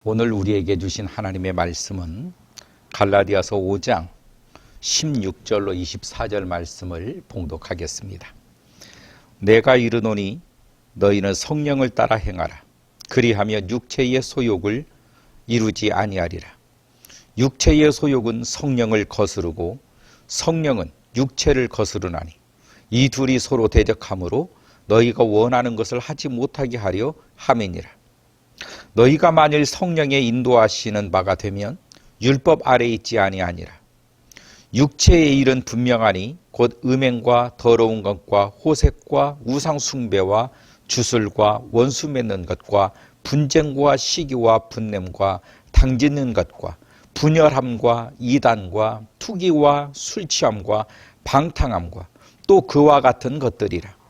오늘 우리에게 주신 하나님의 말씀은 갈라디아서 5장 16절로 24절 말씀을 봉독하겠습니다. 내가 이르노니 너희는 성령을 따라 행하라. 그리하면 육체의 소욕을 이루지 아니하리라. 육체의 소욕은 성령을 거스르고 성령은 육체를 거스르나니 이 둘이 서로 대적하므로 너희가 원하는 것을 하지 못하게 하려 함이니라. 너희가 만일 성령의 인도하시는 바가 되면 율법 아래 있지 아니하니라. 육체의 일은 분명하니 곧 음행과 더러운 것과 호색과 우상 숭배와 주술과 원수 맺는 것과 분쟁과 시기와 분냄과 당짓는 것과 분열함과 이단과 투기와 술취함과 방탕함과 또 그와 같은 것들이라.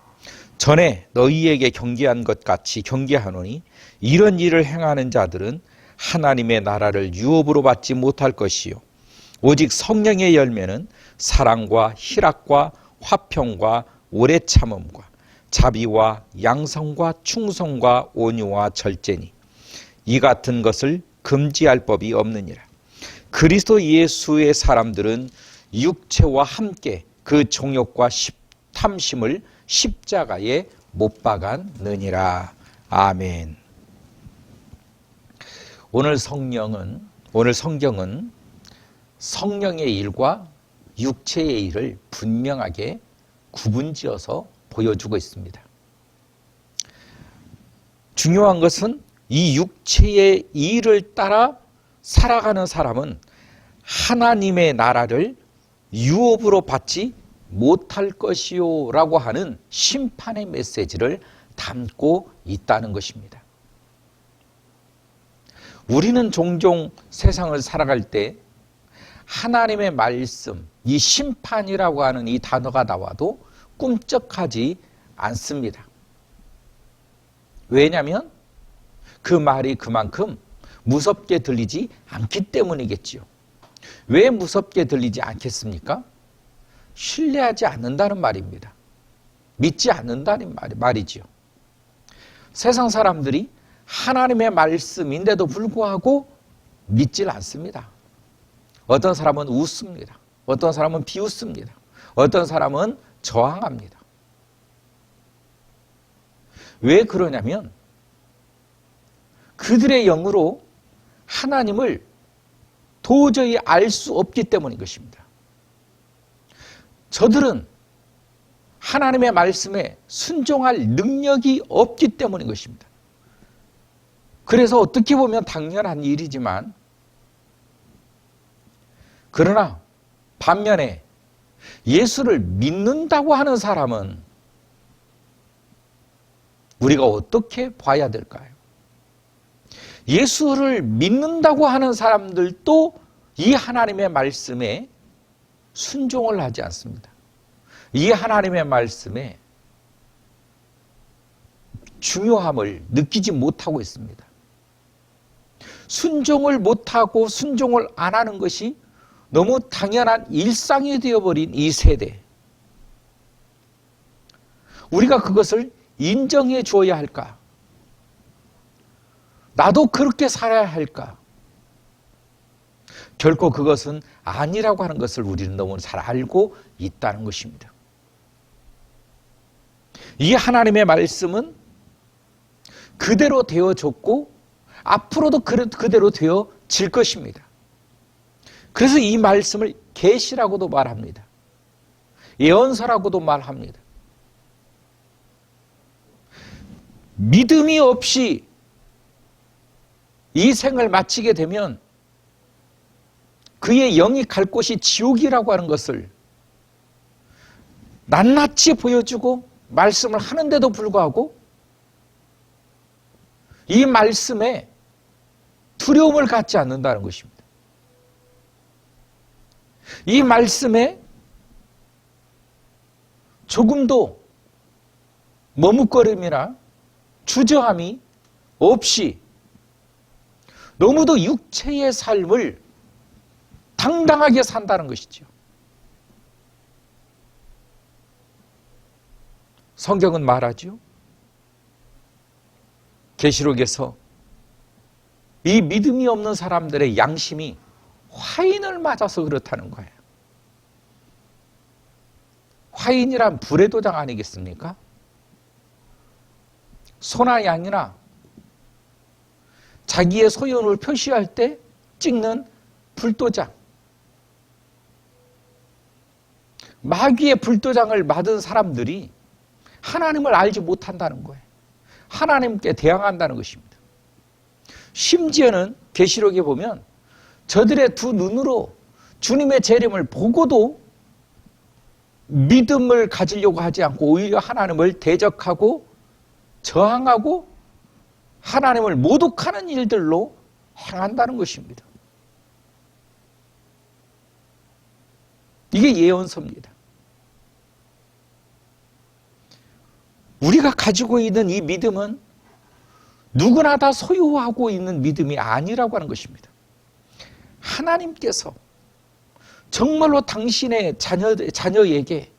전에 너희에게 경계한 것 같이 경계하노니 이런 일을 행하는 자들은 하나님의 나라를 유업으로 받지 못할 것이요 오직 성령의 열매는 사랑과 희락과 화평과 오래 참음과 자비와 양성과 충성과 온유와 절제니 이 같은 것을 금지할 법이 없느니라. 그리스도 예수의 사람들은 육체와 함께 그 정욕과 탐심을 십자가에 못 박았느니라. 아멘. 오늘 성경은 성령의 일과 육체의 일을 분명하게 구분지어서 보여주고 있습니다. 중요한 것은 이 육체의 일을 따라 살아가는 사람은 하나님의 나라를 유업으로 받지 못할 것이요 라고 하는 심판의 메시지를 담고 있다는 것입니다. 우리는 종종 세상을 살아갈 때 하나님의 말씀, 이 심판이라고 하는 이 단어가 나와도 꿈쩍하지 않습니다. 왜냐하면 그 말이 그만큼 무섭게 들리지 않기 때문이겠지요. 왜 무섭게 들리지 않겠습니까? 신뢰하지 않는다는 말입니다. 믿지 않는다는 말이지요. 세상 사람들이 하나님의 말씀인데도 불구하고 믿질 않습니다. 어떤 사람은 웃습니다. 어떤 사람은 비웃습니다. 어떤 사람은 저항합니다. 왜 그러냐면 그들의 영으로 하나님을 도저히 알 수 없기 때문인 것입니다. 저들은 하나님의 말씀에 순종할 능력이 없기 때문인 것입니다. 그래서 어떻게 보면 당연한 일이지만 그러나 반면에 예수를 믿는다고 하는 사람은 우리가 어떻게 봐야 될까요? 예수를 믿는다고 하는 사람들도 이 하나님의 말씀에 순종을 하지 않습니다. 이 하나님의 말씀에 중요함을 느끼지 못하고 있습니다. 순종을 못하고 순종을 안 하는 것이 너무 당연한 일상이 되어버린 이 세대. 우리가 그것을 인정해 주어야 할까? 나도 그렇게 살아야 할까? 결코 그것은 아니라고 하는 것을 우리는 너무 잘 알고 있다는 것입니다. 이 하나님의 말씀은 그대로 되어졌고 앞으로도 그대로 되어질 것입니다. 그래서 이 말씀을 계시라고도 말합니다. 예언서라고도 말합니다. 믿음이 없이 이 생을 마치게 되면 그의 영이 갈 곳이 지옥이라고 하는 것을 낱낱이 보여주고 말씀을 하는데도 불구하고 이 말씀에 두려움을 갖지 않는다는 것입니다. 이 말씀에 조금도 머뭇거림이나 주저함이 없이 너무도 육체의 삶을 당당하게 산다는 것이죠. 성경은 말하죠. 계시록에서 이 믿음이 없는 사람들의 양심이 화인을 맞아서 그렇다는 거예요. 화인이란 불의 도장 아니겠습니까? 소나 양이나 자기의 소연을 표시할 때 찍는 불도장. 마귀의 불도장을 맞은 사람들이 하나님을 알지 못한다는 거예요. 하나님께 대항한다는 것입니다. 심지어는 계시록에 보면 저들의 두 눈으로 주님의 재림을 보고도 믿음을 가지려고 하지 않고 오히려 하나님을 대적하고 저항하고 하나님을 모독하는 일들로 행한다는 것입니다. 이게 예언서입니다. 우리가 가지고 있는 이 믿음은 누구나 다 소유하고 있는 믿음이 아니라고 하는 것입니다. 하나님께서 정말로 당신의 자녀에게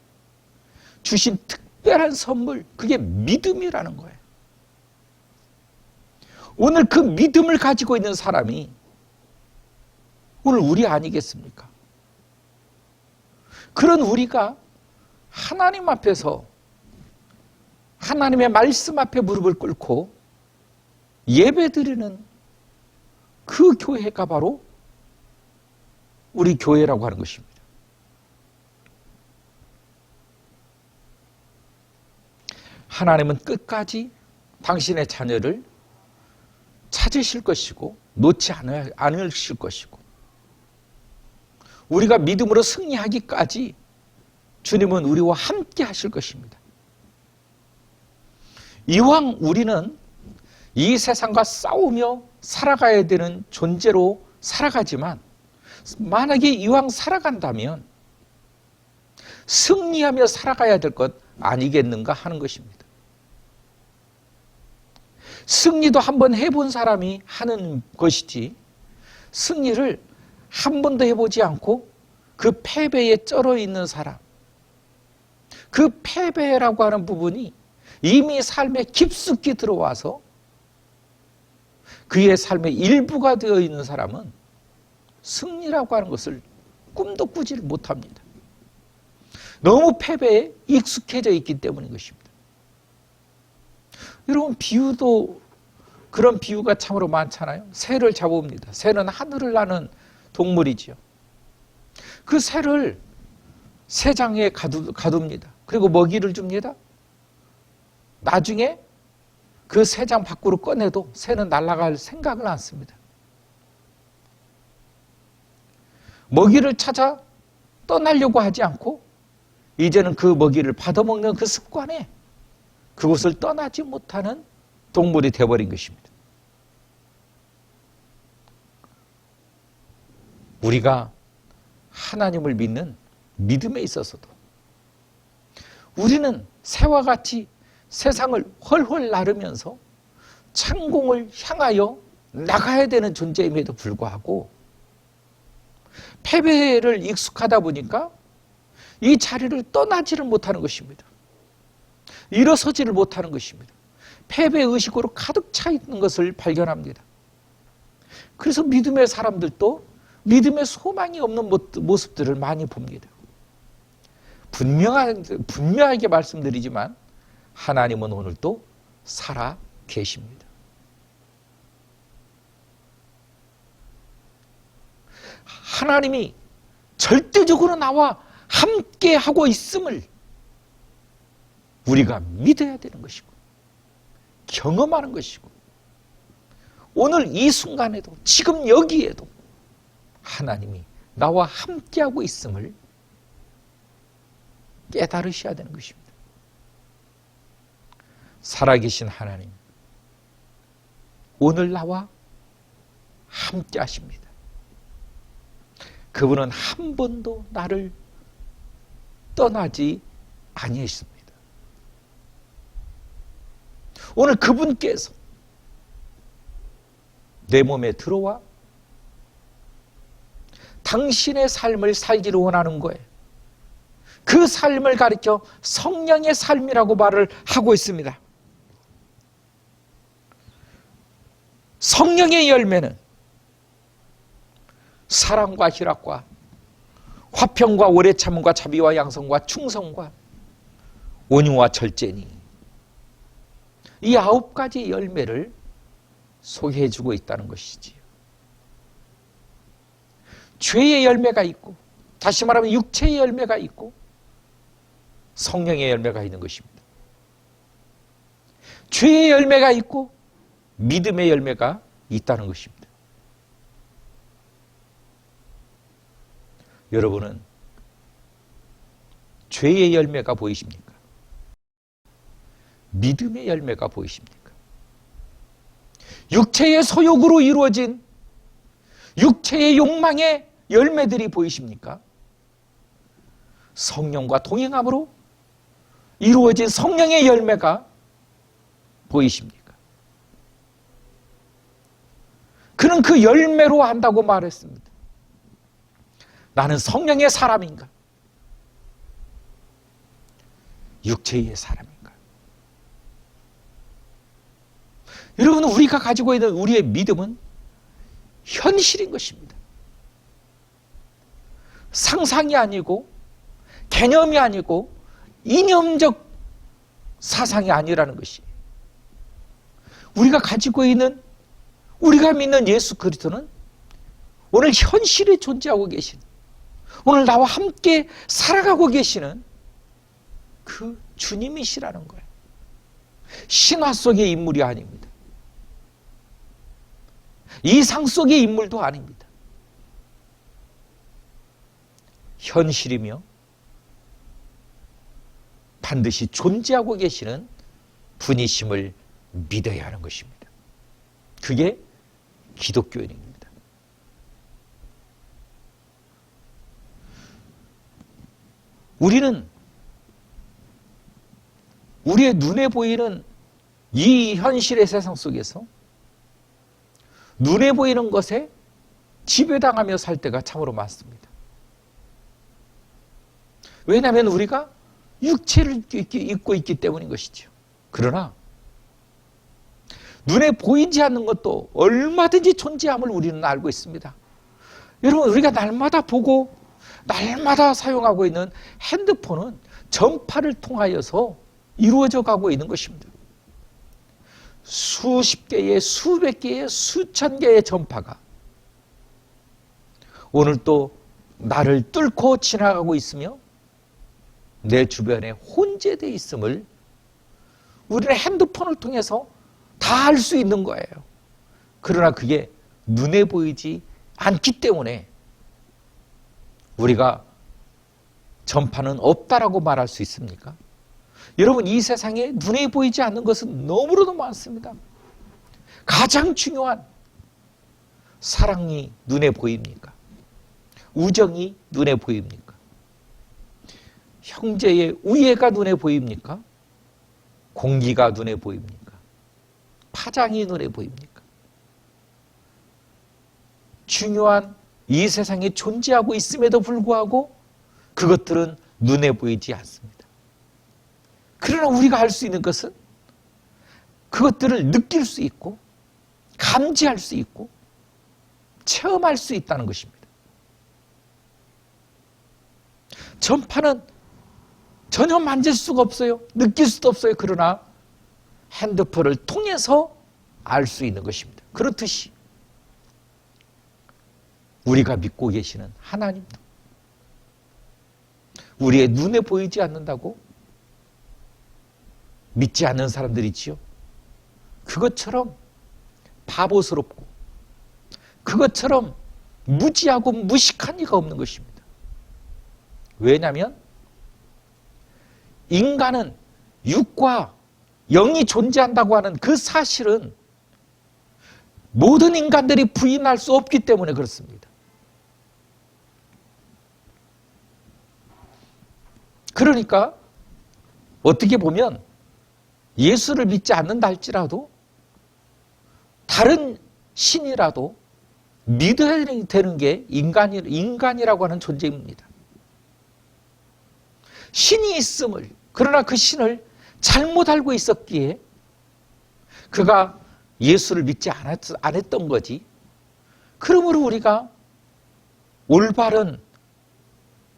주신 특별한 선물, 그게 믿음이라는 거예요. 오늘 그 믿음을 가지고 있는 사람이 오늘 우리 아니겠습니까? 그런 우리가 하나님 앞에서 하나님의 말씀 앞에 무릎을 꿇고 예배드리는 그 교회가 바로 우리 교회라고 하는 것입니다. 하나님은 끝까지 당신의 자녀를 찾으실 것이고 놓지 않으실 것이고 우리가 믿음으로 승리하기까지 주님은 우리와 함께 하실 것입니다. 이왕 우리는 이 세상과 싸우며 살아가야 되는 존재로 살아가지만 만약에 이왕 살아간다면 승리하며 살아가야 될 것 아니겠는가 하는 것입니다. 승리도 한번 해본 사람이 하는 것이지 승리를 한 번도 해보지 않고 그 패배에 쩔어 있는 사람, 그 패배라고 하는 부분이 이미 삶에 깊숙이 들어와서 그의 삶의 일부가 되어 있는 사람은 승리라고 하는 것을 꿈도 꾸지를 못합니다. 너무 패배에 익숙해져 있기 때문인 것입니다. 여러분, 비유도 그런 비유가 참으로 많잖아요. 새를 잡아옵니다. 새는 하늘을 나는 동물이지요. 그 새를 새장에 가둡니다. 그리고 먹이를 줍니다. 나중에 그 새장 밖으로 꺼내도 새는 날아갈 생각을 않습니다. 먹이를 찾아 떠나려고 하지 않고 이제는 그 먹이를 받아먹는 그 습관에 그곳을 떠나지 못하는 동물이 되어버린 것입니다. 우리가 하나님을 믿는 믿음에 있어서도 우리는 새와 같이 세상을 훨훨 나르면서 창공을 향하여 나가야 되는 존재임에도 불구하고 패배를 익숙하다 보니까 이 자리를 떠나지를 못하는 것입니다. 일어서지를 못하는 것입니다. 패배의식으로 가득 차 있는 것을 발견합니다. 그래서 믿음의 사람들도 믿음의 소망이 없는 모습들을 많이 봅니다. 분명하게 말씀드리지만 하나님은 오늘도 살아 계십니다. 하나님이 절대적으로 나와 함께 하고 있음을 우리가 믿어야 되는 것이고 경험하는 것이고 오늘 이 순간에도 지금 여기에도 하나님이 나와 함께하고 있음을 깨달으셔야 되는 것입니다. 살아계신 하나님, 오늘 나와 함께 하십니다. 그분은 한 번도 나를 떠나지 아니하십니다. 오늘 그분께서 내 몸에 들어와 당신의 삶을 살기를 원하는 거예요. 그 삶을 가리켜 성령의 삶이라고 말을 하고 있습니다. 성령의 열매는 사랑과 희락과 화평과 오래 참음과 자비와 양성과 충성과 온유와 절제니, 이 9가지 열매를 소개해주고 있다는 것이지요. 죄의 열매가 있고, 다시 말하면 육체의 열매가 있고, 성령의 열매가 있는 것입니다. 죄의 열매가 있고 믿음의 열매가 있다는 것입니다. 여러분은 죄의 열매가 보이십니까? 믿음의 열매가 보이십니까? 육체의 소욕으로 이루어진 육체의 욕망의 열매들이 보이십니까? 성령과 동행함으로 이루어진 성령의 열매가 보이십니까? 그는 그 열매로 한다고 말했습니다. 나는 성령의 사람인가? 육체의 사람인가? 여러분, 우리가 가지고 있는 우리의 믿음은 현실인 것입니다. 상상이 아니고 개념이 아니고 이념적 사상이 아니라는 것이, 우리가 가지고 있는, 우리가 믿는 예수 그리스도는 오늘 현실에 존재하고 계신, 오늘 나와 함께 살아가고 계시는 그 주님이시라는 거예요. 신화 속의 인물이 아닙니다. 이상 속의 인물도 아닙니다. 현실이며 반드시 존재하고 계시는 분이심을 믿어야 하는 것입니다. 그게 기독교인입니다. 우리는 우리의 눈에 보이는 이 현실의 세상 속에서 눈에 보이는 것에 지배당하며 살 때가 참으로 많습니다. 왜냐하면 우리가 육체를 입고 있기 때문인 것이죠. 그러나 눈에 보이지 않는 것도 얼마든지 존재함을 우리는 알고 있습니다. 여러분, 우리가 날마다 보고 날마다 사용하고 있는 핸드폰은 전파를 통하여서 이루어져 가고 있는 것입니다. 수십 개의, 수백 개의, 수천 개의 전파가 오늘 또 나를 뚫고 지나가고 있으며 내 주변에 혼재되어 있음을 우리는 핸드폰을 통해서 다 알 수 있는 거예요. 그러나 그게 눈에 보이지 않기 때문에 우리가 전파는 없다라고 말할 수 있습니까? 여러분, 이 세상에 눈에 보이지 않는 것은 너무나도 많습니다. 가장 중요한 사랑이 눈에 보입니까? 우정이 눈에 보입니까? 형제의 우애가 눈에 보입니까? 공기가 눈에 보입니까? 파장이 눈에 보입니까? 중요한 이 세상에 존재하고 있음에도 불구하고 그것들은 눈에 보이지 않습니다. 그러나 우리가 할 수 있는 것은 그것들을 느낄 수 있고 감지할 수 있고 체험할 수 있다는 것입니다. 전파는 전혀 만질 수가 없어요. 느낄 수도 없어요. 그러나 핸드폰을 통해서 알 수 있는 것입니다. 그렇듯이 우리가 믿고 계시는 하나님도 우리의 눈에 보이지 않는다고 믿지 않는 사람들이 있지요. 그것처럼 바보스럽고 그것처럼 무지하고 무식한 이가 없는 것입니다. 왜냐하면 인간은 육과 영이 존재한다고 하는 그 사실은 모든 인간들이 부인할 수 없기 때문에 그렇습니다. 그러니까 어떻게 보면 예수를 믿지 않는다 할지라도 다른 신이라도 믿어야 되는 게 인간이라고 하는 존재입니다. 신이 있음을, 그러나 그 신을 잘못 알고 있었기에 그가 예수를 믿지 않았던 거지. 그러므로 우리가 올바른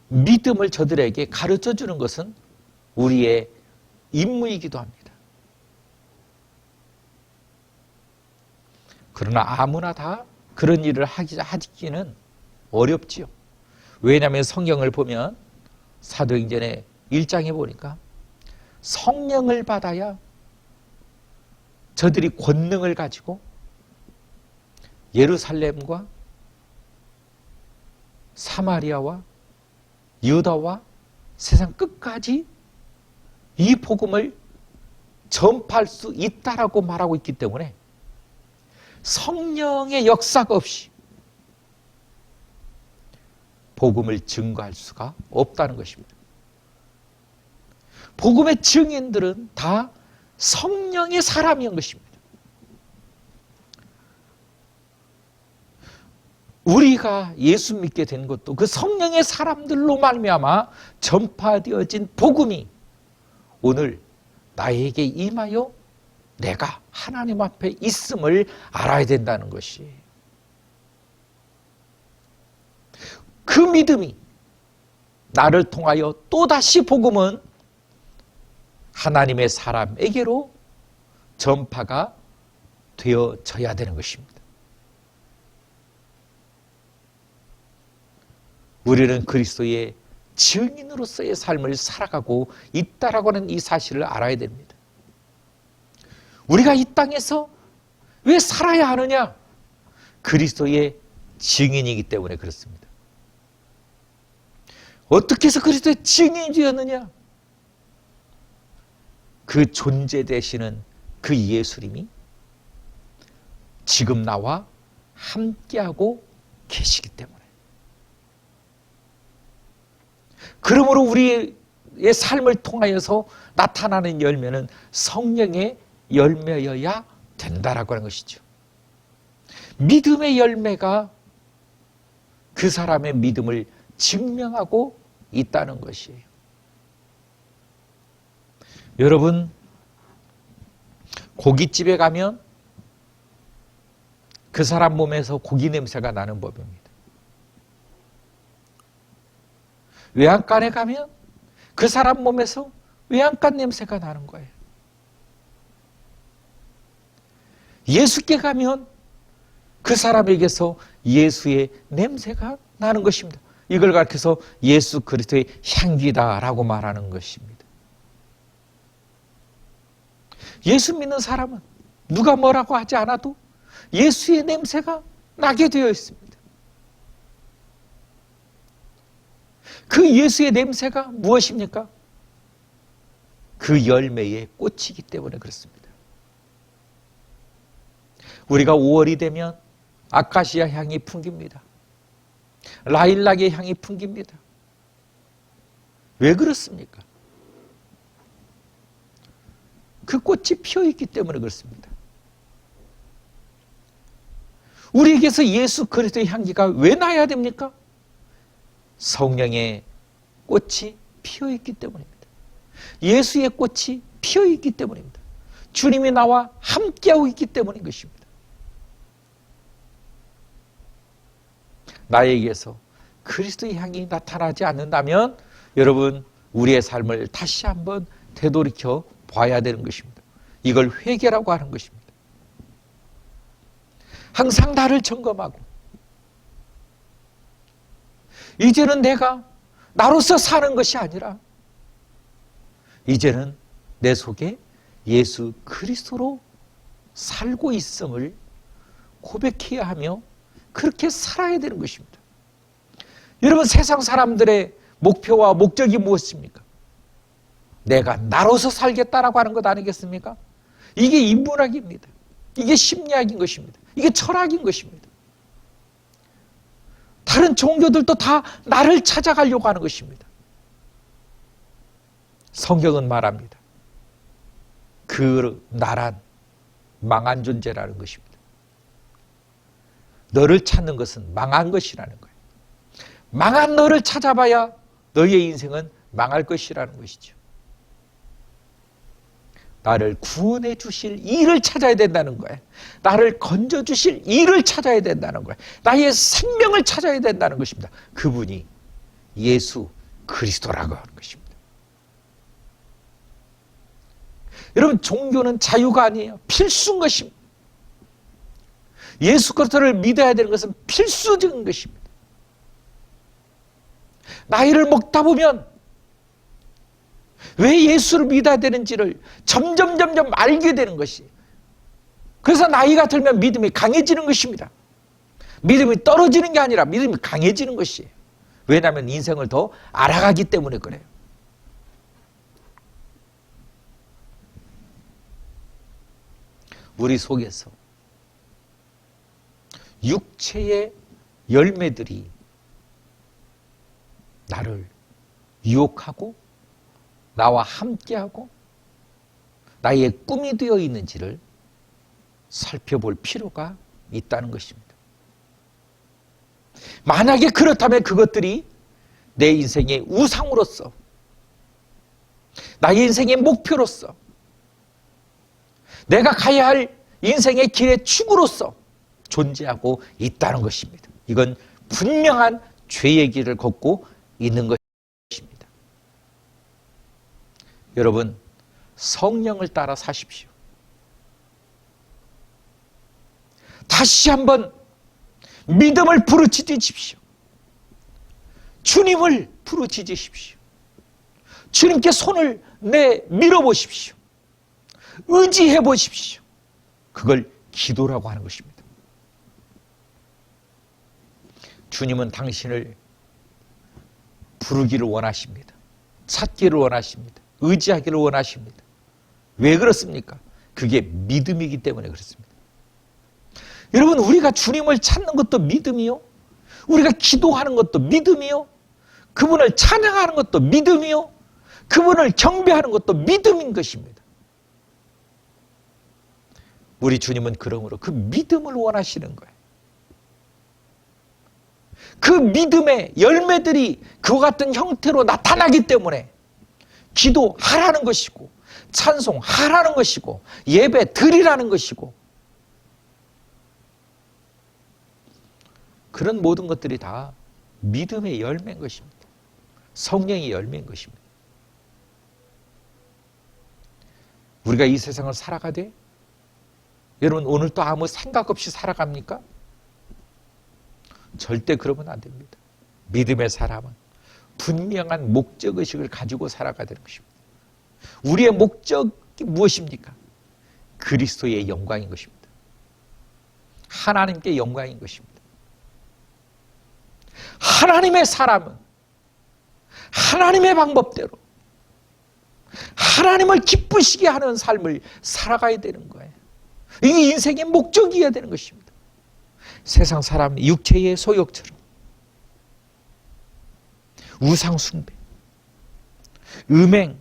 믿음을 저들에게 가르쳐 주는 것은 우리의 임무이기도 합니다. 그러나 아무나 다 그런 일을 하기는 어렵지요. 왜냐하면 성경을 보면 사도행전의 1장에 보니까 성령을 받아야 저들이 권능을 가지고 예루살렘과 사마리아와 유다와 세상 끝까지 이 복음을 전파할 수 있다라고 말하고 있기 때문에 성령의 역사가 없이 복음을 증거할 수가 없다는 것입니다. 복음의 증인들은 다 성령의 사람인 것입니다. 우리가 예수 믿게 된 것도 그 성령의 사람들로 말미암아 전파되어진 복음이 오늘 나에게 임하여 내가 하나님 앞에 있음을 알아야 된다는 것이, 그 믿음이 나를 통하여 또다시 복음은 하나님의 사람에게로 전파가 되어져야 되는 것입니다. 우리는 그리스도의 증인으로서의 삶을 살아가고 있다라고 하는 이 사실을 알아야 됩니다. 우리가 이 땅에서 왜 살아야 하느냐? 그리스도의 증인이기 때문에 그렇습니다. 어떻게 해서 그리스도의 증인이 되었느냐? 그 존재 되시는 그 예수님이 지금 나와 함께하고 계시기 때문에. 그러므로 우리의 삶을 통하여서 나타나는 열매는 성령의 열매여야 된다라고 하는 것이죠. 믿음의 열매가 그 사람의 믿음을 증명하고 있다는 것이에요. 여러분, 고깃집에 가면 그 사람 몸에서 고기 냄새가 나는 법입니다. 외양간에 가면 그 사람 몸에서 외양간 냄새가 나는 거예요. 예수께 가면 그 사람에게서 예수의 냄새가 나는 것입니다. 이걸 가르쳐서 예수 그리스도의 향기다라고 말하는 것입니다. 예수 믿는 사람은 누가 뭐라고 하지 않아도 예수의 냄새가 나게 되어 있습니다. 그 예수의 냄새가 무엇입니까? 그 열매의 꽃이기 때문에 그렇습니다. 우리가 5월이 되면 아카시아 향이 풍깁니다. 라일락의 향이 풍깁니다. 왜 그렇습니까? 그 꽃이 피어있기 때문에 그렇습니다. 우리에게서 예수 그리스도의 향기가 왜 나야 됩니까? 성령의 꽃이 피어있기 때문입니다. 예수의 꽃이 피어있기 때문입니다. 주님이 나와 함께하고 있기 때문인 것입니다. 나에게서 그리스도의 향이 나타나지 않는다면 여러분, 우리의 삶을 다시 한번 되돌이켜 봐야 되는 것입니다. 이걸 회개라고 하는 것입니다. 항상 나를 점검하고, 이제는 내가 나로서 사는 것이 아니라 이제는 내 속에 예수 그리스도로 살고 있음을 고백해야 하며 그렇게 살아야 되는 것입니다. 여러분, 세상 사람들의 목표와 목적이 무엇입니까? 내가 나로서 살겠다라고 하는 것 아니겠습니까? 이게 인문학입니다. 이게 심리학인 것입니다. 이게 철학인 것입니다. 다른 종교들도 다 나를 찾아가려고 하는 것입니다. 성경은 말합니다. 그 나란 망한 존재라는 것입니다. 너를 찾는 것은 망한 것이라는 거예요. 망한 너를 찾아봐야 너의 인생은 망할 것이라는 것이죠. 나를 구원해 주실 이를 찾아야 된다는 거예요. 나를 건져 주실 이를 찾아야 된다는 거예요. 나의 생명을 찾아야 된다는 것입니다. 그분이 예수 그리스도라고 하는 것입니다. 여러분, 종교는 자유가 아니에요. 필수인 것입니다. 예수 그리스도를 믿어야 되는 것은 필수적인 것입니다. 나이를 먹다 보면 왜 예수를 믿어야 되는지를 점점 알게 되는 것이, 그래서 나이가 들면 믿음이 강해지는 것입니다. 믿음이 떨어지는 게 아니라 믿음이 강해지는 것이에요. 왜냐하면 인생을 더 알아가기 때문에 그래요. 우리 속에서 육체의 열매들이 나를 유혹하고 나와 함께하고 나의 꿈이 되어 있는지를 살펴볼 필요가 있다는 것입니다. 만약에 그렇다면 그것들이 내 인생의 우상으로서, 나의 인생의 목표로서, 내가 가야 할 인생의 길의 축으로서 존재하고 있다는 것입니다. 이건 분명한 죄의 길을 걷고 있는 것입니다. 여러분, 성령을 따라 사십시오. 다시 한번 믿음을 부르짖으십시오. 주님을 부르짖으십시오. 주님께 손을 밀어보십시오. 의지해 보십시오. 그걸 기도라고 하는 것입니다. 주님은 당신을 부르기를 원하십니다. 찾기를 원하십니다. 의지하기를 원하십니다. 왜 그렇습니까? 그게 믿음이기 때문에 그렇습니다. 여러분, 우리가 주님을 찾는 것도 믿음이요, 우리가 기도하는 것도 믿음이요, 그분을 찬양하는 것도 믿음이요, 그분을 경배하는 것도 믿음인 것입니다. 우리 주님은 그러므로 그 믿음을 원하시는 거예요. 그 믿음의 열매들이 그와 같은 형태로 나타나기 때문에 기도하라는 것이고, 찬송하라는 것이고, 예배 드리라는 것이고, 그런 모든 것들이 다 믿음의 열매인 것입니다. 성령의 열매인 것입니다. 우리가 이 세상을 살아가되, 여러분, 오늘 또 아무 생각 없이 살아갑니까? 절대 그러면 안 됩니다. 믿음의 사람은 분명한 목적의식을 가지고 살아가야 되는 것입니다. 우리의 목적이 무엇입니까? 그리스도의 영광인 것입니다. 하나님께 영광인 것입니다. 하나님의 사람은 하나님의 방법대로 하나님을 기쁘시게 하는 삶을 살아가야 되는 거예요. 이게 인생의 목적이어야 되는 것입니다. 세상 사람 육체의 소욕처럼 우상 숭배, 음행,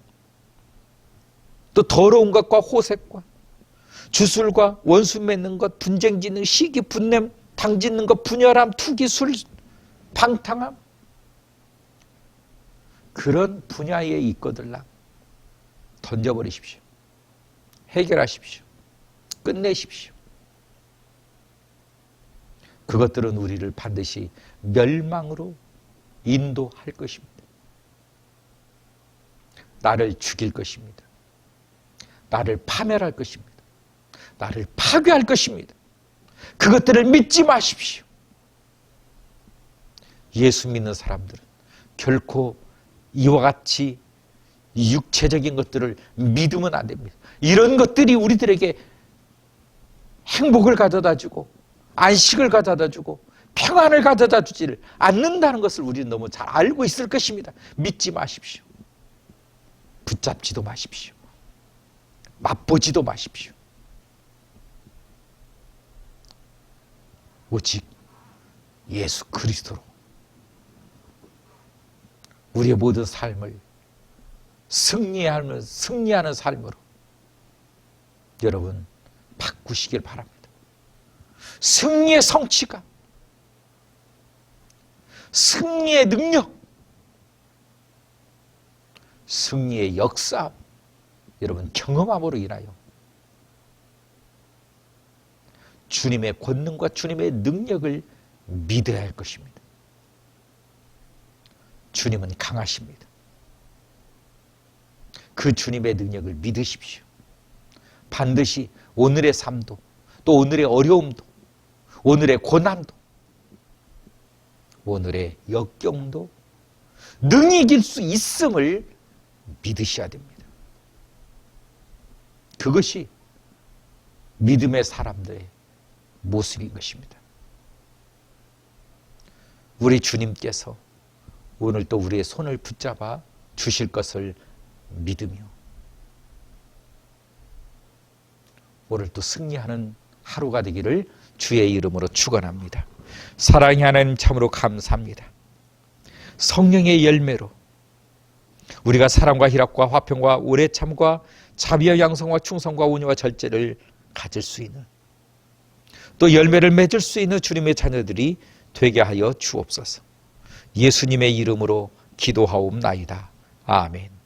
또 더러운 것과 호색과 주술과 원수 맺는 것, 분쟁 짓는 시기, 분냄, 당 짓는 것, 분열함, 투기, 술, 방탕함, 그런 분야에 있거들랑 던져버리십시오. 해결하십시오. 끝내십시오. 그것들은 우리를 반드시 멸망으로 인도할 것입니다. 나를 죽일 것입니다. 나를 파멸할 것입니다. 나를 파괴할 것입니다. 그것들을 믿지 마십시오. 예수 믿는 사람들은 결코 이와 같이 육체적인 것들을 믿으면 안 됩니다. 이런 것들이 우리들에게 행복을 가져다 주고 안식을 가져다 주고 평안을 가져다 주지를 않는다는 것을 우리는 너무 잘 알고 있을 것입니다. 믿지 마십시오. 붙잡지도 마십시오. 맛보지도 마십시오. 오직 예수 그리스도로 우리의 모든 삶을 승리하는 삶으로 여러분 바꾸시길 바랍니다. 승리의 성취감, 승리의 능력, 승리의 역사, 여러분 경험함으로 인하여 주님의 권능과 주님의 능력을 믿어야 할 것입니다. 주님은 강하십니다. 그 주님의 능력을 믿으십시오. 반드시 오늘의 삶도, 또 오늘의 어려움도, 오늘의 고난도, 오늘의 역경도 능히 이길 수 있음을 믿으셔야 됩니다. 그것이 믿음의 사람들의 모습인 것입니다. 우리 주님께서 오늘 또 우리의 손을 붙잡아 주실 것을 믿으며 오늘 또 승리하는 하루가 되기를 주의 이름으로 축원합니다. 사랑이 하나님 참으로 감사합니다. 성령의 열매로 우리가 사랑과 희락과 화평과 오래 참과 자비와 양성과 충성과 온유와 절제를 가질 수 있는, 또 열매를 맺을 수 있는 주님의 자녀들이 되게 하여 주옵소서. 예수님의 이름으로 기도하옵나이다. 아멘.